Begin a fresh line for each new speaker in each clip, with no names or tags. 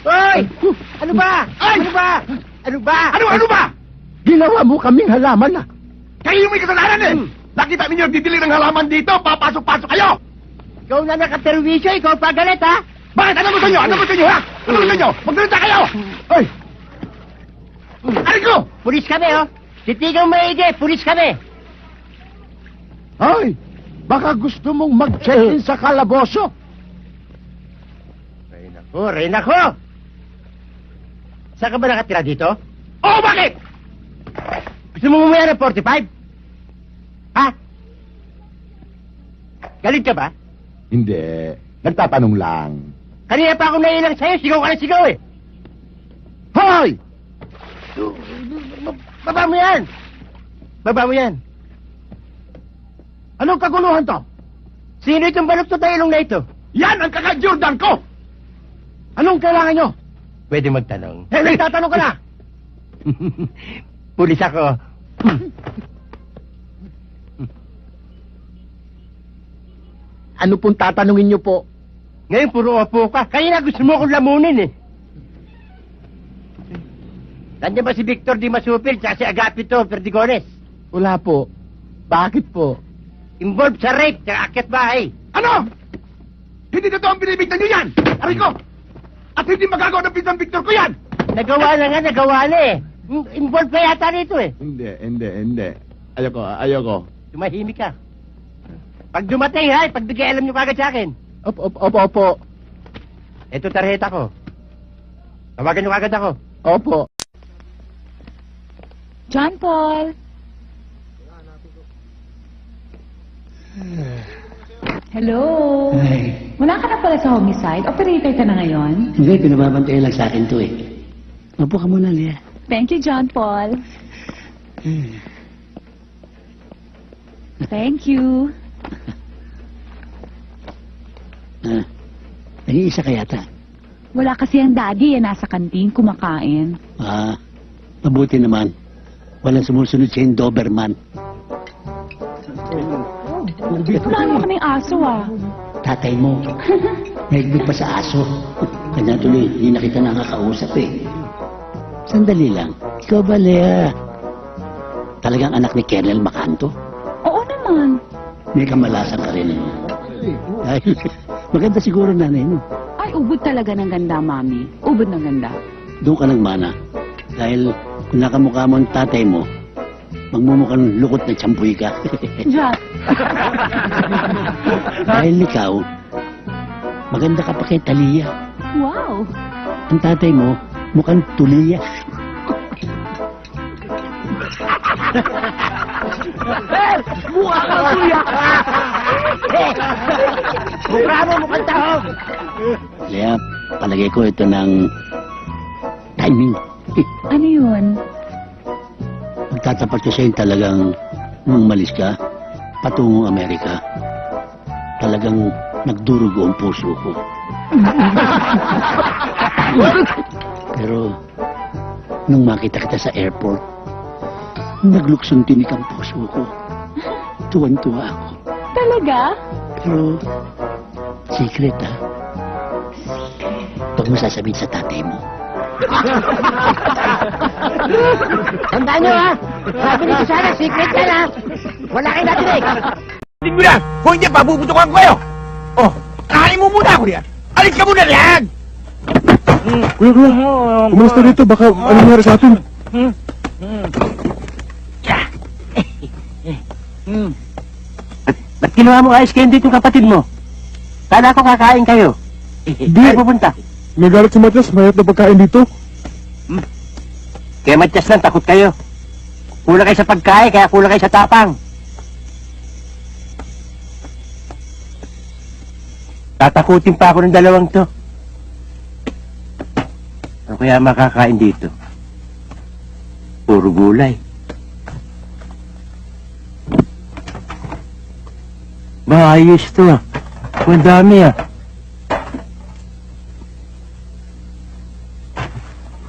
Hoy! Ano ba? Ano ba? Ano ba?
Ano ba?
Ginawa mo kaming halaman na.
Kayo yung may kasalanan eh! Nakita ninyo nagdidilig ng halaman dito, papasok-pasok kayo!
Ikaw na nakaterwisyo, ikaw pa galit, ha?
Bakit? Ano gusto nyo? Ano gusto nyo, ha? Ano gusto nyo? Magsalita kayo!
Ay!
Aray ko!
Pulis kami, oh. Titigang maigi, pulis kami.
Ay! Baka gusto mong mag-check-in sa kalaboso.
Ray nako! Saan ka ba nakatira dito?
Oh, bakit?
Gusto mo umaya ng 45? Ha? Galit ka ba?
Hindi. Nagtatanong lang.
Kanina pa ako nailang sa'yo, sigaw ka na sigaw eh.
Hoy!
Baba mo yan! Baba mo yan!
Anong kaguluhan to?
Sino itong balok na ilong na ito?
Yan ang kaka-Jordan ko!
Anong kailangan nyo?
Pwede magtanong.
Eh, nagtatanong ka na!
Pulis ako.
Ano pong tatanungin nyo po?
Ngayon puro opo ka. Kanina gusto mo akong lamunin eh. Nandiyan ba si Victor Di Masupil at si Agapito Perdigones?
Wala po. Bakit po?
Involved sa rape sa akyat bahay.
Ano? Hindi totoo ang binibigtan nyo yan! Aray ko! At hindi magagawa ng pisang Victor ko yan!
Nagawa na eh. Involved pa yata rito eh.
Hindi. Ayoko.
Tumahimik ka. Pag dumating ha, pagbigay alam nyo kagad sa akin.
Opo.
Ito tarjeta ko. Tawagan nyo kagad ako.
Opo.
John Paul. Hello.
Ay,
Wala ka na pala sa homicide. Operator ka na ngayon.
hindi, pinababantayan lang sa akin to eh. Upo ka muna, Lia.
Thank you, John Paul. Thank you.
Nag-iisa ka yata.
Wala kasi ang daddy nasa kantin kumakain.
Mabuti naman. Walang sumusunod sa Doberman.
Wala naman kaming aso
Tatay mo. Naigdig pa sa aso. Kanya tuloy, hindi na kita nakakausap eh. Sandali lang. Ikaw ba, Lea? Talagang anak ni Colonel Macanto?
Oo naman.
May kamalasan ka rin eh. Dahil maganda siguro nanay mo.
Ay, ubod talaga ng ganda, Mami. Ubod ng ganda.
Doon ka nagmana. Dahil kung nakamukha mo ang tatay mo, magmumukhang lukot na tsampuy ka.
John.
Dahil ikaw, maganda ka pa kay Talia.
Wow.
Ang tatay mo, mukhang tuliya.
Mukha ka kuya! Mukha mo mukhang tahong!
Kaya palagay ko ito ng timing.
Ano yun?
Magtatapat ko sa'yo talagang nung umalis ka, patungong Amerika, talagang nagdurugo ang puso ko. Pero nung makita kita sa airport, nagluksong tinik ang puso ko. Tuwan-tuwa ako.
Talaga?
Pero secret ha. Huwag mo sasabihin sa tatay mo.
Tandaan nyo ha! Sabi nito sana, secret yan ha! Wala kayo natinig!
Hindi mo na! Kung hindi, pabubutukan ko kayo! Oh, kain mo muna ako yan! Alis ka muna yan!
Kuya, kumusta dito? Baka ano nangyari sa atin?
Ba't ginawa mo ice candy itong kapatid mo? Sana ako kakain kayo.
Hindi.
Saan pupunta?
May galit si Matias, mayat na pagkain dito.
Kaya Matyas lang, takot kayo. Kulang kayo sa pagkain, kaya kulang kayo sa tapang. Tatakutin pa ako ng dalawang to. Ano kaya makakain dito? Puro gulay. Ba, ayos to ah. Ang dami ah.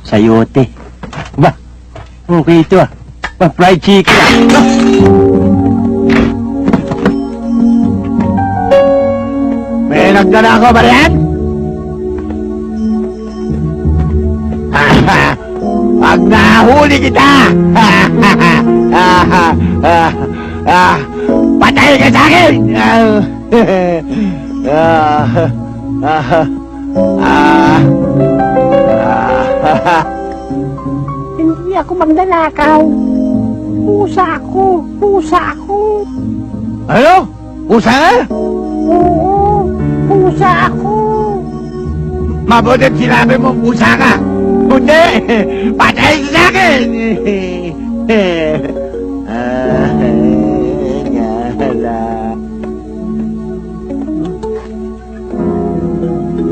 Sayote. Ba, okay ito ah. Fried chicken. May nagdala ako ba yan? Nahuli kita! Patay ka sa akin!
Hindi ako magnanakaw. Pusa ako. Pusa ako.
Ano? Pusa ka?
Oo. Pusa ako.
Mabutit sinabi mo, pusa ka! Kundi, patay ka sa akin!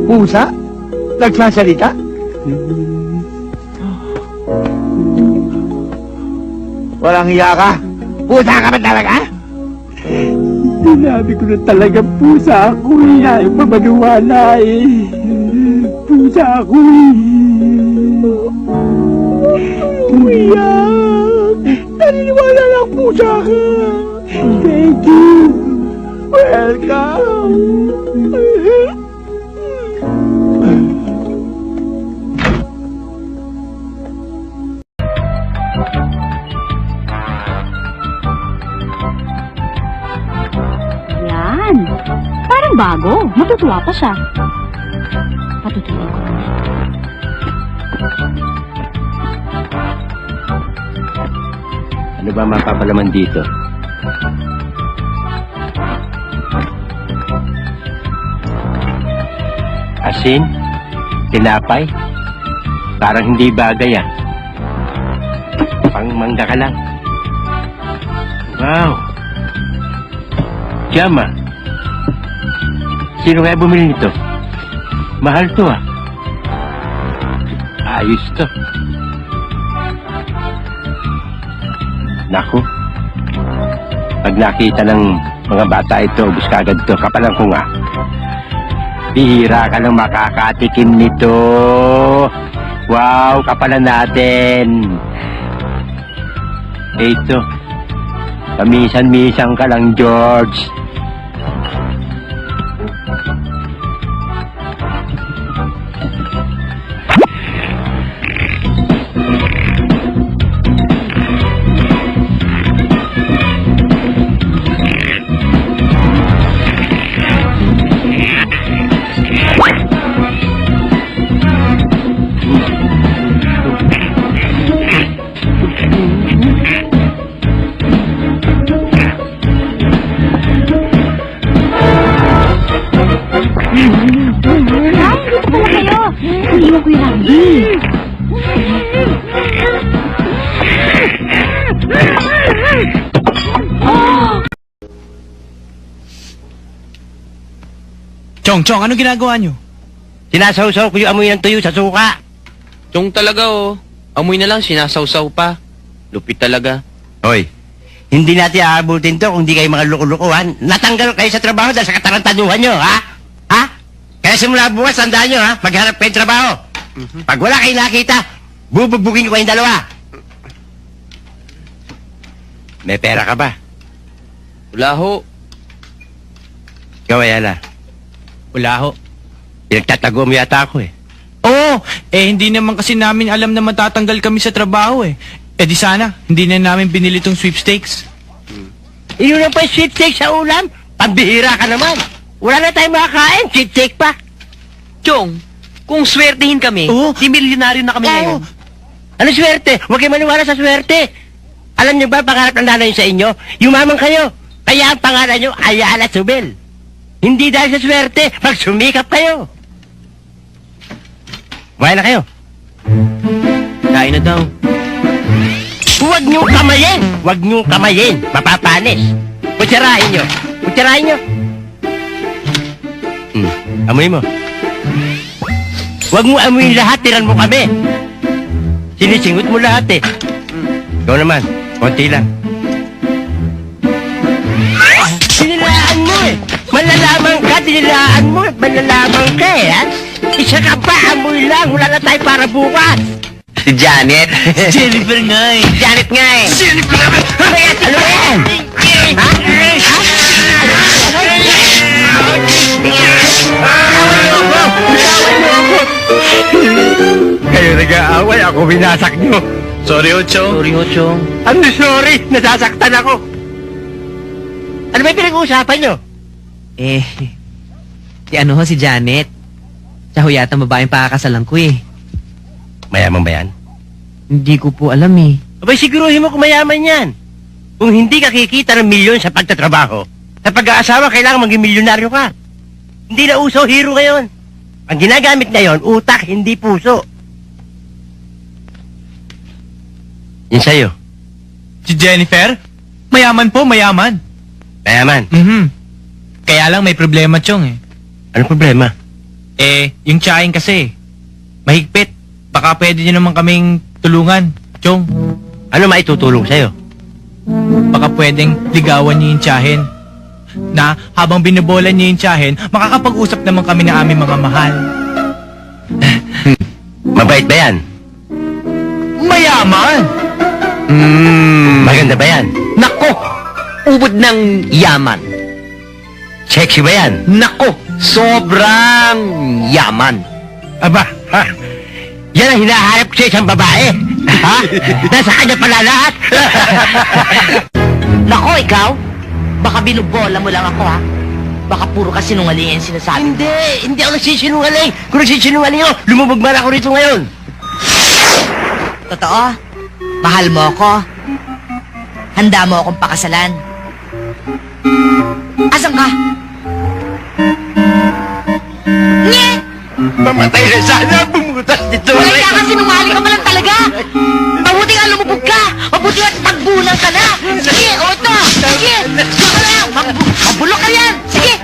Pusa? Nagsasalita? Walang hiya ka? Pusa ka ba talaga?
Sinabi ko na talaga pusa ako eh. Ayaw pa maniwala eh. Pusa ako eh. Kuya, naniniwala lang pusa ka. Thank you. Welcome.
Yan. Parang bago. Matutuwa pa siya. Patutuwa ko.
Ano ba mapapalaman dito? Asin? Tinapay? Parang hindi bagay ah. Pangmangga ka lang. Wow! Jama! Sino kaya bumili nito? Mahal to ah. Ayos to. Naku. Pag nakita ng mga bata ito, ubus kagad to. Kapalang ko nga. Bihira ka lang makakatikim nito. Wow, kapalan natin. Ito. Kamisan-misan ka lang, George.
Iiwan ko yung Randy.
Chong, ano ginagawa nyo?
Sinasawsaw ko yung amoy ng tuyo sa suka.
Chong talaga oh. Amoy na lang, sinasawsaw pa. Lupit talaga.
Hoy, hindi natin aabutin to kung di kayo mga lukulukuhan. Natanggal kayo sa trabaho dahil sa katarantaduhan nyo, ha? Ha? Kaya simula bukas, tandaan nyo, ha? Maghanap kayo trabaho. Pag wala kayo nakita, bubugbugin ko kayong dalawa. May pera ka ba?
Wala ho.
Ikaw, Ayala.
Wala ho.
Pinagtatago mo yata ako, eh.
Oo, hindi naman kasi namin alam na matatanggal kami sa trabaho eh. Di sana, hindi na namin binili tong sweepstakes.
Iyon lang pa yung sweepstake sa ulam? Pambihira ka naman. Wala na tayong makakain, sweepstake pa.
Chong, kung swertehin kami,
Oo.
di milyonaryo na kami ngayon.
Ano swerte? Huwag kayo maniwala sa swerte. Alam niyo ba, pangarap ng nanay sa inyo, yumaman kayo. Kaya ang pangalan niyo, Ayala Subel. Hindi dahil sa swerte, magsumikap kayo. Kumain na kayo.
Kain na daw.
Huwag niyong kamayin! Huwag niyong kamayin! Mapapanis! Kutsarahin niyo! Kutsarahin niyo! Amoy mo. Huwag mo amuyin lahat, tiran mo kami. Sinisingot mo lahat eh. Ikaw naman, konti lang. Sinilaan mo eh! Malalaman ka, sinilaan mo eh! Malalaman ka eh, ha? Isa ka pa, amoy lang! Wala na tayo para bukas!
Si Janet.
Jennifer nga eh.
Janet nga eh! Jennifer! Ano ba yan? Ha? Kayo nag-aaway, ako binasak niyo.
Sorry, Chong.
Sorry ho, Chong.
Ano sorry? Nasasaktan ako. Ano ba yung pinag-uusapan nyo?
Eh, si Janet. Siya ho yata babaeng pakakasalan ko eh.
Mayaman ba yan?
Hindi ko po alam eh.
Abay, siguruhin mo kung mayaman yan. Kung hindi ka kikita ng milyon sa pagtatrabaho, sa pag-aasawa, kailangan maging milyonaryo ka. Hindi na uso hero ngayon. Ang ginagamit ngayon, utak, hindi puso. Yan sa'yo.
Si Jennifer? Mayaman po, mayaman.
Mayaman.
Kaya lang may problema, Chong eh.
Ano problema?
Eh, yung tsahin kasi. Mahigpit. Baka pwede nyo naman kaming tulungan, Chong.
Ano maitutulong sa'yo?
Baka pwedeng ligawan nyo yung tsahin. Na habang binabola nyo yung tsahin, makakapag-usap naman kami na aming mga mahal.
Mabait ba yan?
Mayaman!
Maganda ba yan?
Nako! Ubod ng yaman.
Sexy ba yan?
Nako! Sobrang yaman.
Aba, ha? Yan ang hinahanap ko sa isang babae. Ha? Nasa kanya pala lahat.
Nako, ikaw? Baka binubola mo lang ako, ha? Baka puro ka sinungaling yung sinasabi mo.
Hindi ako nagsisinungaling. Kung nagsisinungaling ako, lumubog man ako rito ngayon.
Totoo? Mahal mo ako? Handa mo akong pakasalan? Asan ka? Nye!
Mamatay na sana, bumutas dito.
Wala ka, sinungaling ka pa lang talaga! Mabuti nga lumubog ka! Mabuti nga tagbulan ka na! Sige, o ito! Sige! Sige ka lang! Mabulok ka yan! Sige!